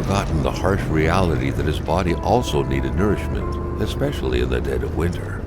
forgotten the harsh reality that his body also needed nourishment, especially in the dead of winter.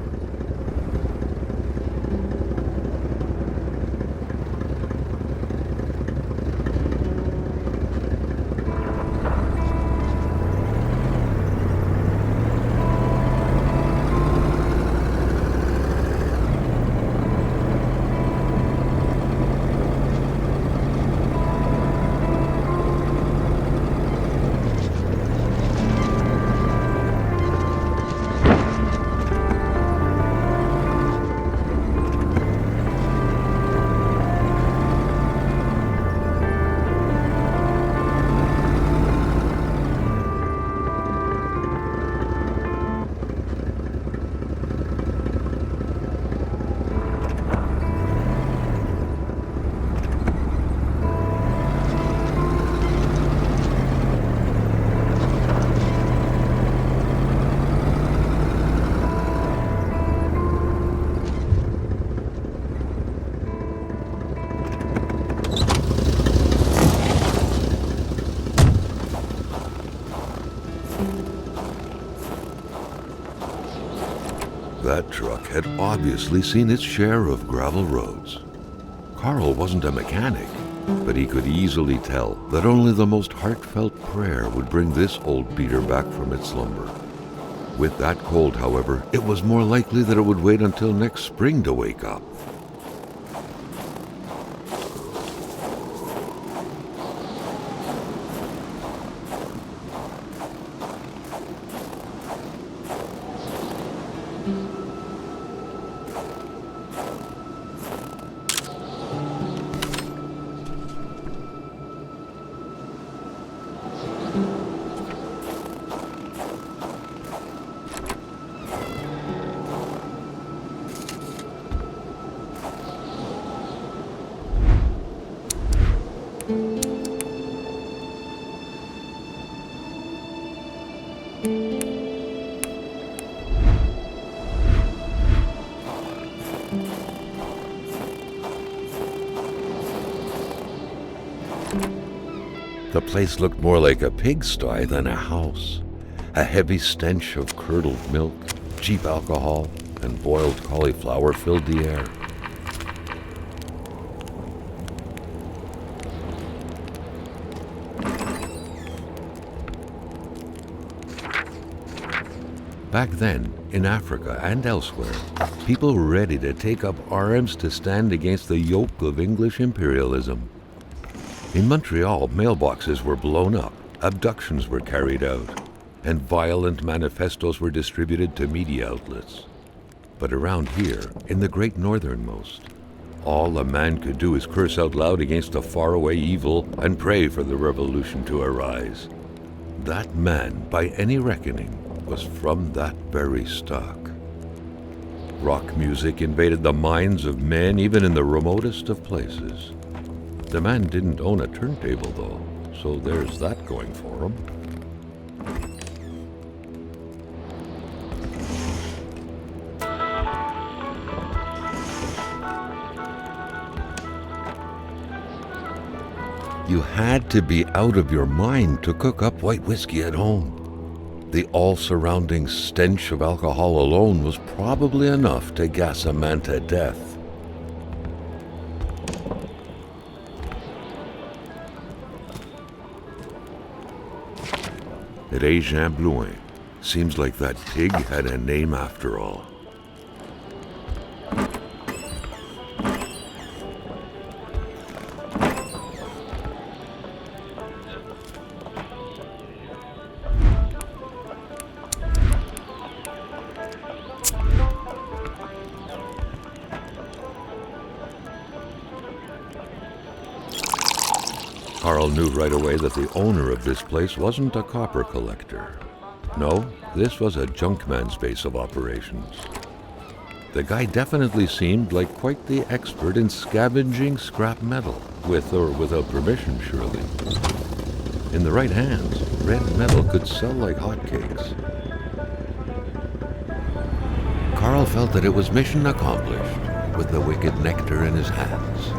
That truck had obviously seen its share of gravel roads. Carl wasn't a mechanic, but he could easily tell that only the most heartfelt prayer would bring this old beater back from its slumber. With that cold, however, it was more likely that it would wait until next spring to wake up. The place looked more like a pigsty than a house. A heavy stench of curdled milk, cheap alcohol, and boiled cauliflower filled the air. Back then, in Africa and elsewhere, people were ready to take up arms to stand against the yoke of English imperialism. In Montreal, mailboxes were blown up, abductions were carried out, and violent manifestos were distributed to media outlets. But around here, in the great northernmost, all a man could do is curse out loud against a faraway evil and pray for the revolution to arise. That man, by any reckoning, was from that very stock. Rock music invaded the minds of men even in the remotest of places. The man didn't own a turntable, though, so there's that going for him. You had to be out of your mind to cook up white whiskey at home. The all-surrounding stench of alcohol alone was probably enough to gas a man to death. Jean Blouin. Seems like that pig had a name after all. Carl knew right away that the owner of this place wasn't a copper collector. No, this was a junkman's base of operations. The guy definitely seemed like quite the expert in scavenging scrap metal, with or without permission, surely. In the right hands, red metal could sell like hotcakes. Carl felt that it was mission accomplished, with the wicked nectar in his hands.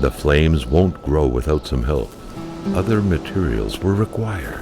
The flames won't grow without some help. Other materials were required.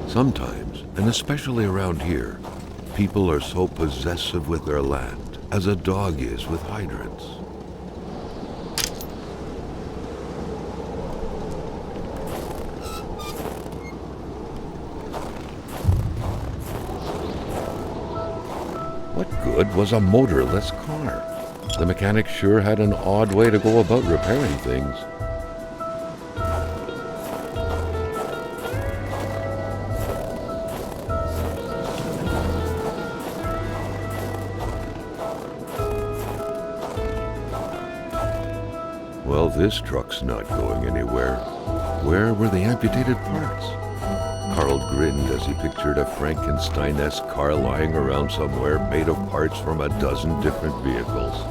Sometimes, and especially around here, people are so possessive with their land as a dog is with hydrants. What good was a motorless car? The mechanic sure had an odd way to go about repairing things. Well, this truck's not going anywhere. Where were the amputated parts? Carl grinned as he pictured a Frankenstein-esque car lying around somewhere made of parts from a dozen different vehicles.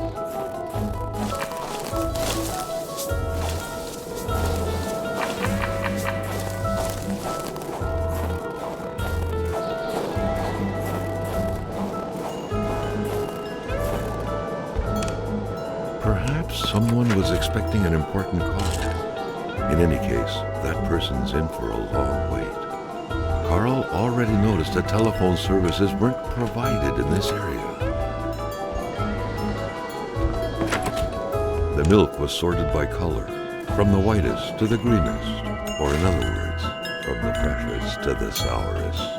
Perhaps someone was expecting an important call. In any case, that person's in for a long wait. Carl already noticed that telephone services weren't provided in this area. The milk was sorted by color, from the whitest to the greenest, or in other words, from the freshest to the sourest.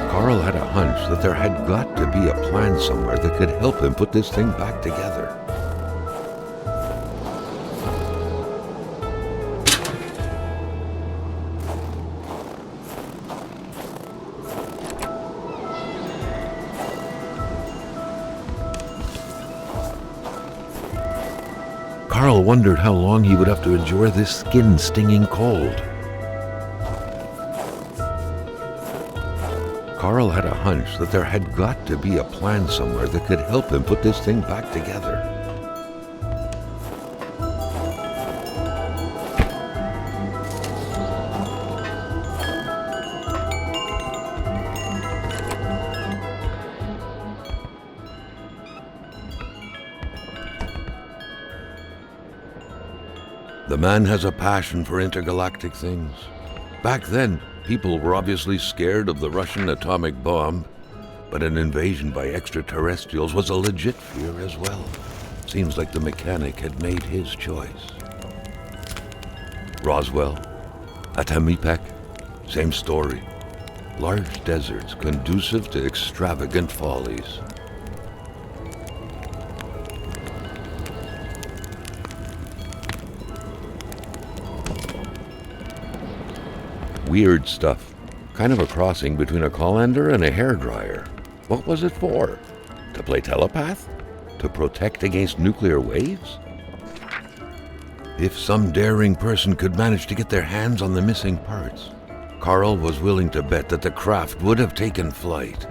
Carl had a hunch that there had got to be a plan somewhere that could help him put this thing back together. Carl wondered how long he would have to endure this skin-stinging cold. Carl had a hunch that there had got to be a plan somewhere that could help him put this thing back together. The man has a passion for intergalactic things. Back then, people were obviously scared of the Russian atomic bomb, but an invasion by extraterrestrials was a legit fear as well. Seems like the mechanic had made his choice. Roswell, Atamipek, same story. Large deserts conducive to extravagant follies. weird stuff. Kind of a crossing between a colander and a hairdryer. What was it for? To play telepath? To protect against nuclear waves? If some daring person could manage to get their hands on the missing parts, Carl was willing to bet that the craft would have taken flight.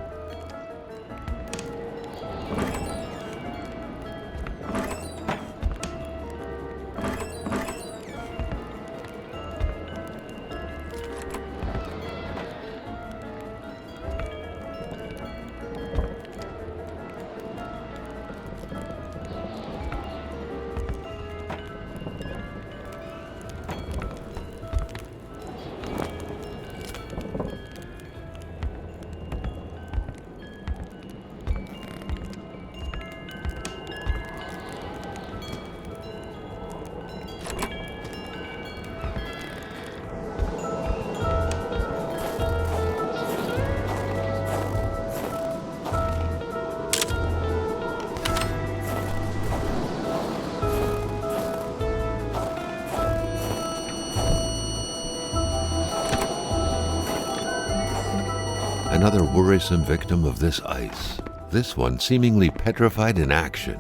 Another worrisome victim of this ice, this one seemingly petrified in action.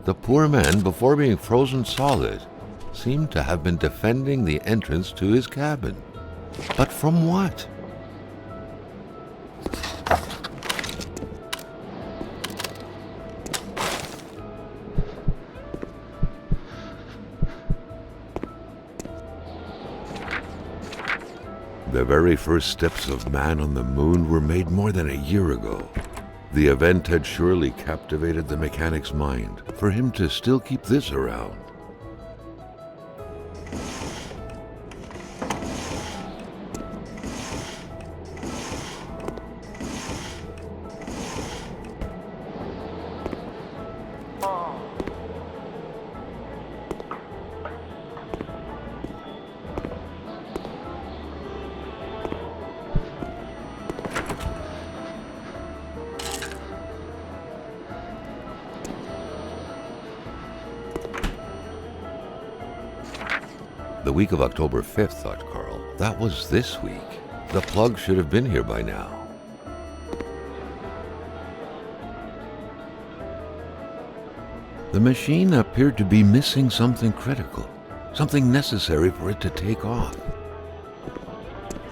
The poor man, before being frozen solid, seemed to have been defending the entrance to his cabin. But from what? The very first steps of man on the moon were made more than a year ago. The event had surely captivated the mechanic's mind for him to still keep this around. The week of October 5th, thought Carl. That was this week. The plug should have been here by now. The machine appeared to be missing something critical, something necessary for it to take off.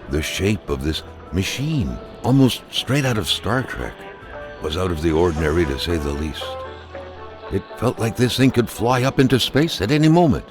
The shape of this machine, almost straight out of Star Trek, was out of the ordinary to say the least. It felt like this thing could fly up into space at any moment.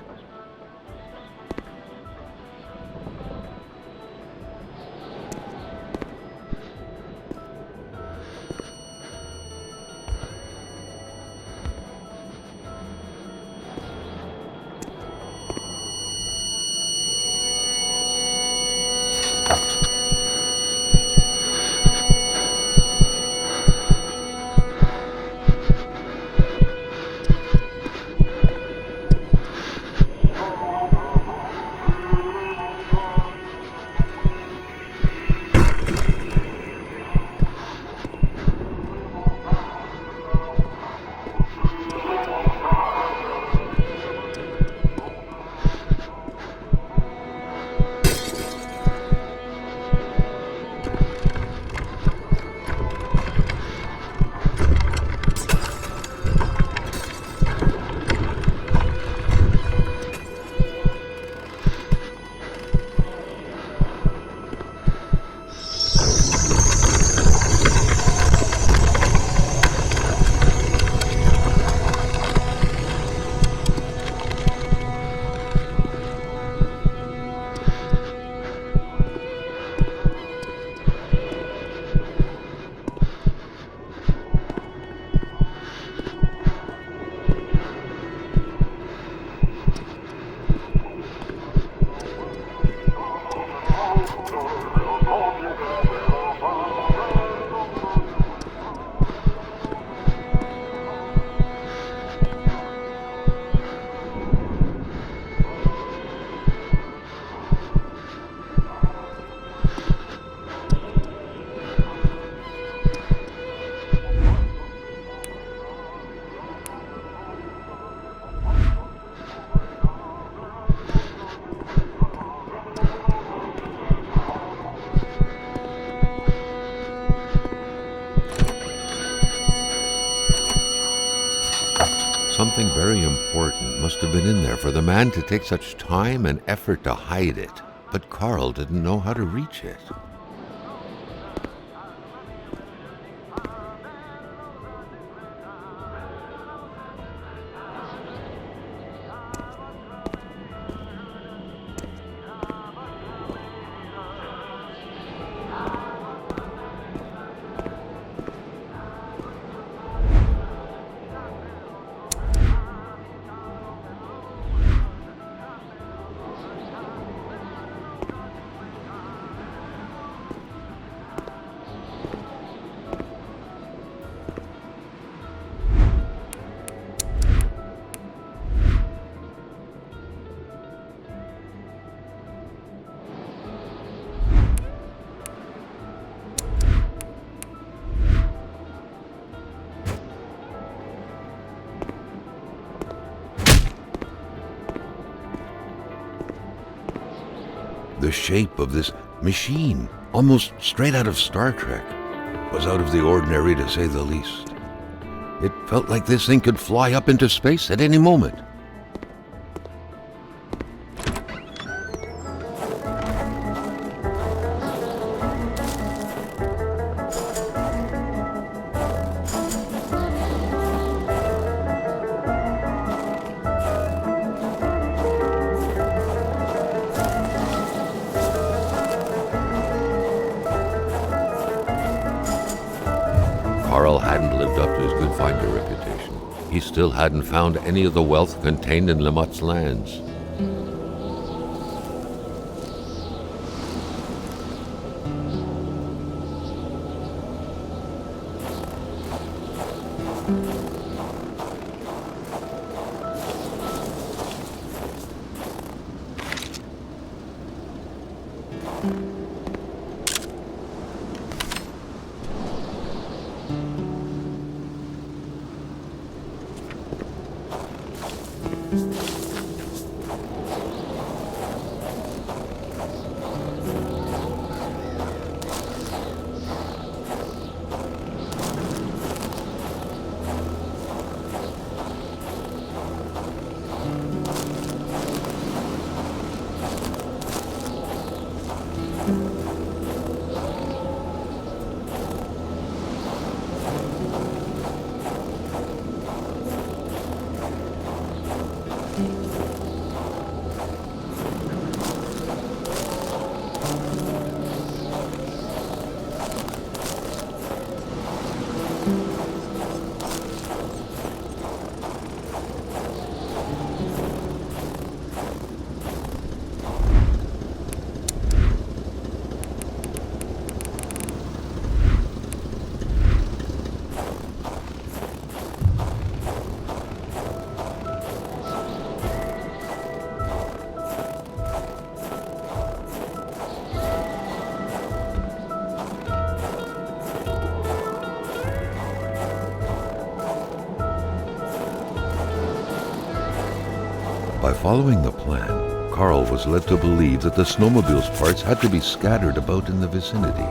something very important must have been in there for the man to take such time and effort to hide it. But Carl didn't know how to reach it. The shape of this machine, almost straight out of Star Trek, was out of the ordinary to say the least. It felt like this thing could fly up into space at any moment. Carl hadn't lived up to his good finder reputation. He still hadn't found any of the wealth contained in Lamotte's lands. By following the plan, Carl was led to believe that the snowmobile's parts had to be scattered about in the vicinity.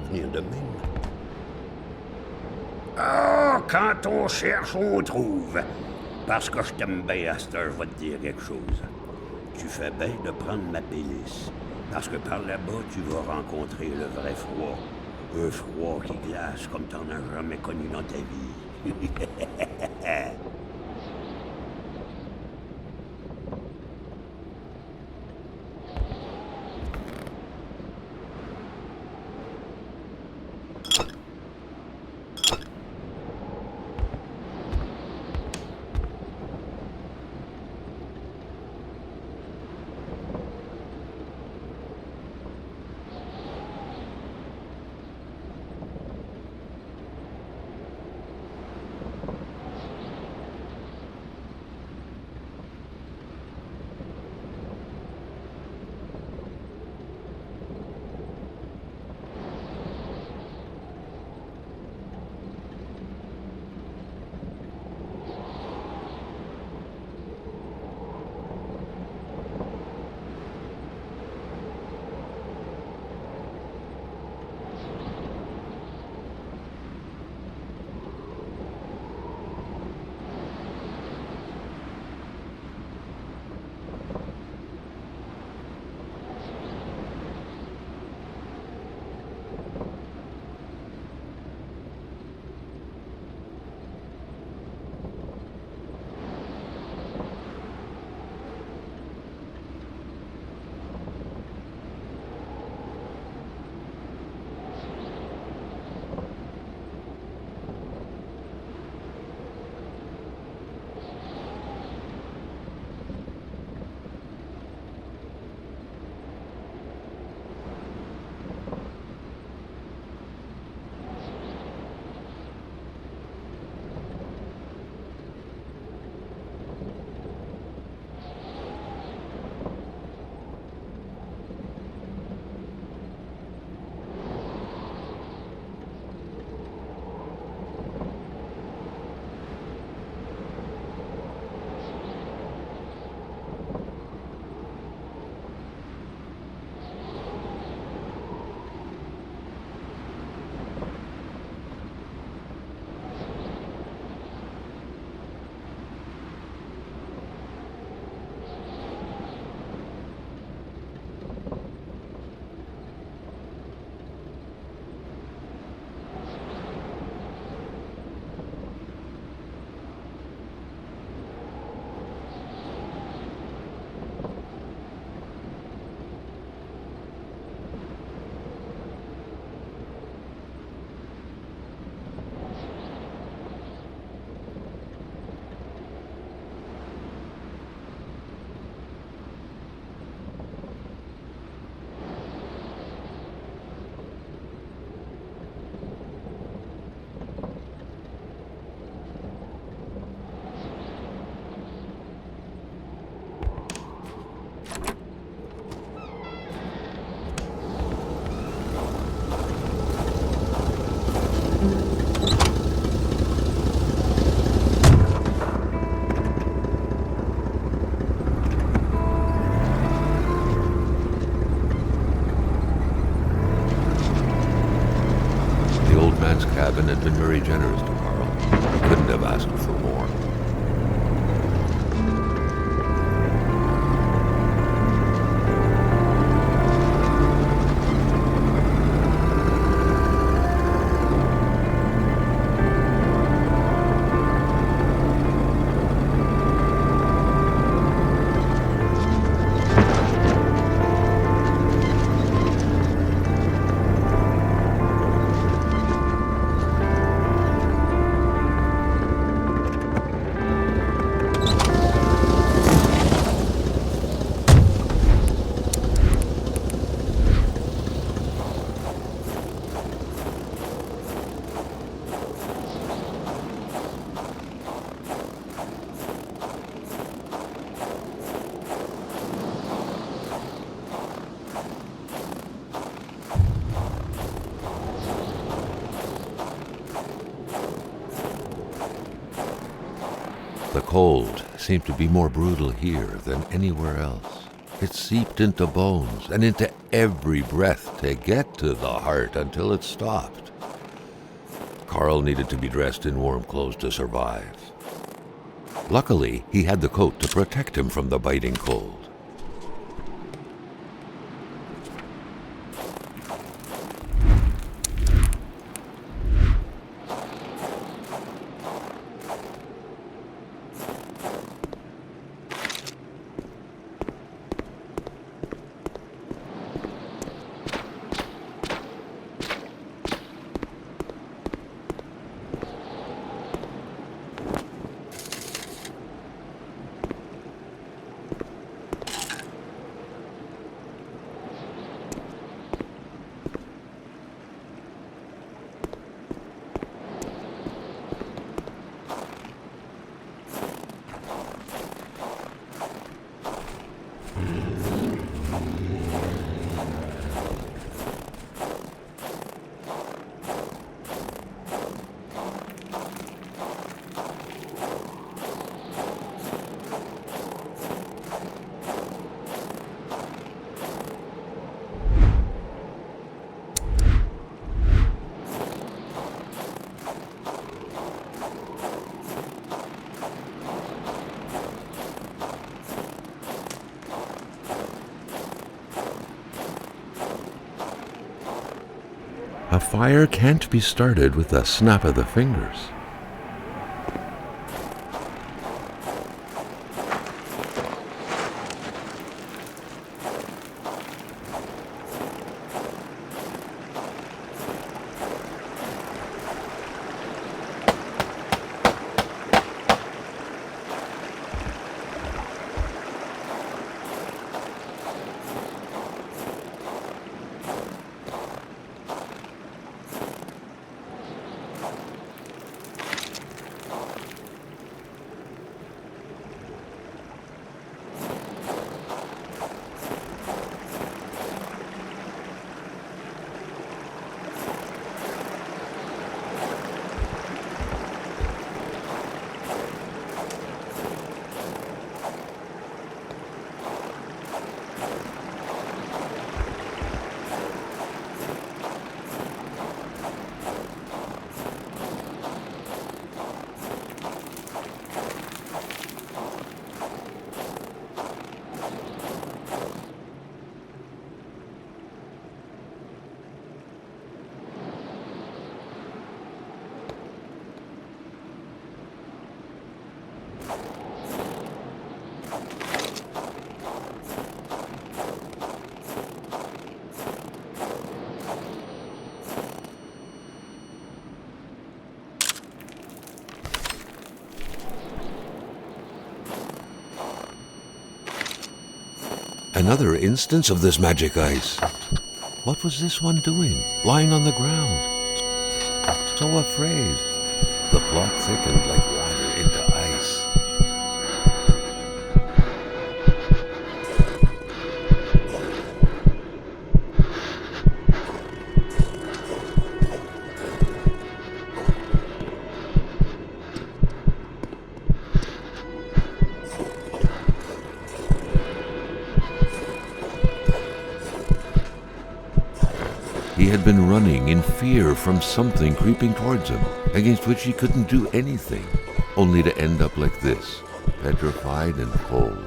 retenir de même. Ah, quand on cherche, on trouve. Parce que je t'aime bien, à cette heure, je vais te dire quelque chose. Tu fais bien de prendre ma pénice. Parce que par là-bas, tu vas rencontrer le vrai froid. Un froid qui glace comme t'en as jamais connu dans ta vie. Cabin had been very generous to Carl. He couldn't have asked for more. The cold seemed to be more brutal here than anywhere else. It seeped into bones and into every breath to get to the heart until it stopped. Carl needed to be dressed in warm clothes to survive. Luckily, he had the coat to protect him from the biting cold. A fire can't be started with a snap of the fingers. Another instance of this magic ice. What was this one doing, lying on the ground? So afraid. The plot thickened like water into ice. He had been running in fear from something creeping towards him, against which he couldn't do anything, only to end up like this, petrified and cold.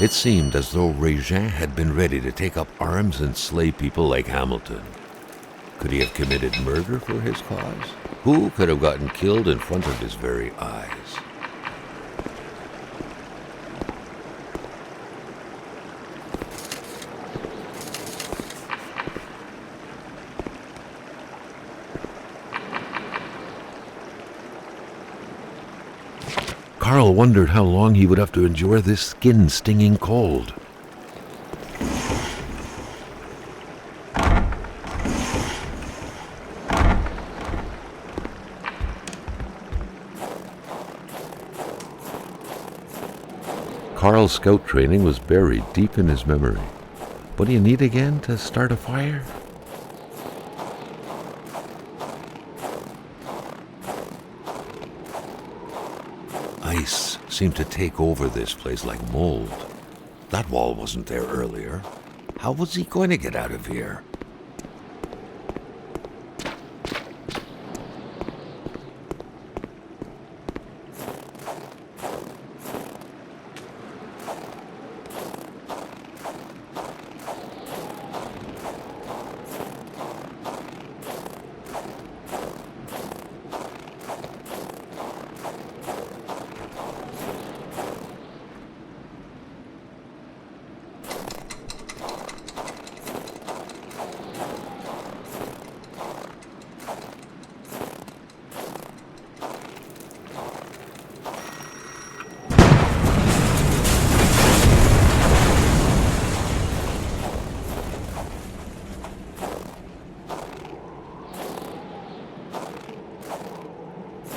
It seemed as though Régin had been ready to take up arms and slay people like Hamilton. Could he have committed murder for his cause? Who could have gotten killed in front of his very eyes? Carl wondered how long he would have to endure this skin-stinging cold. Carl's scout training was buried deep in his memory. What do you need again to start a fire? Ice seemed to take over this place like mold. That wall wasn't there earlier. How was he going to get out of here?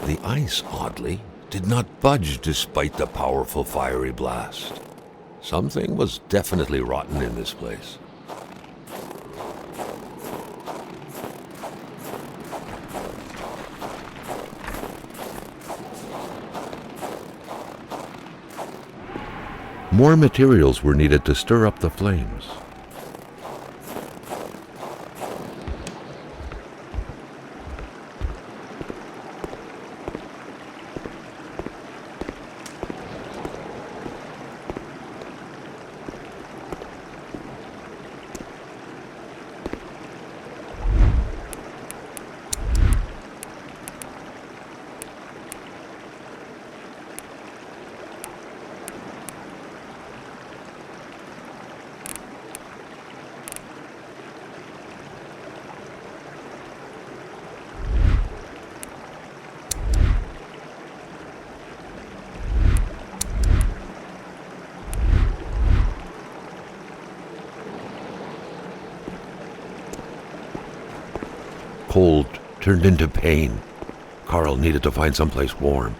The ice, oddly, did not budge despite the powerful fiery blast. Something was definitely rotten in this place. More materials were needed to stir up the flames. Cold turned into pain. Carl needed to find someplace warm.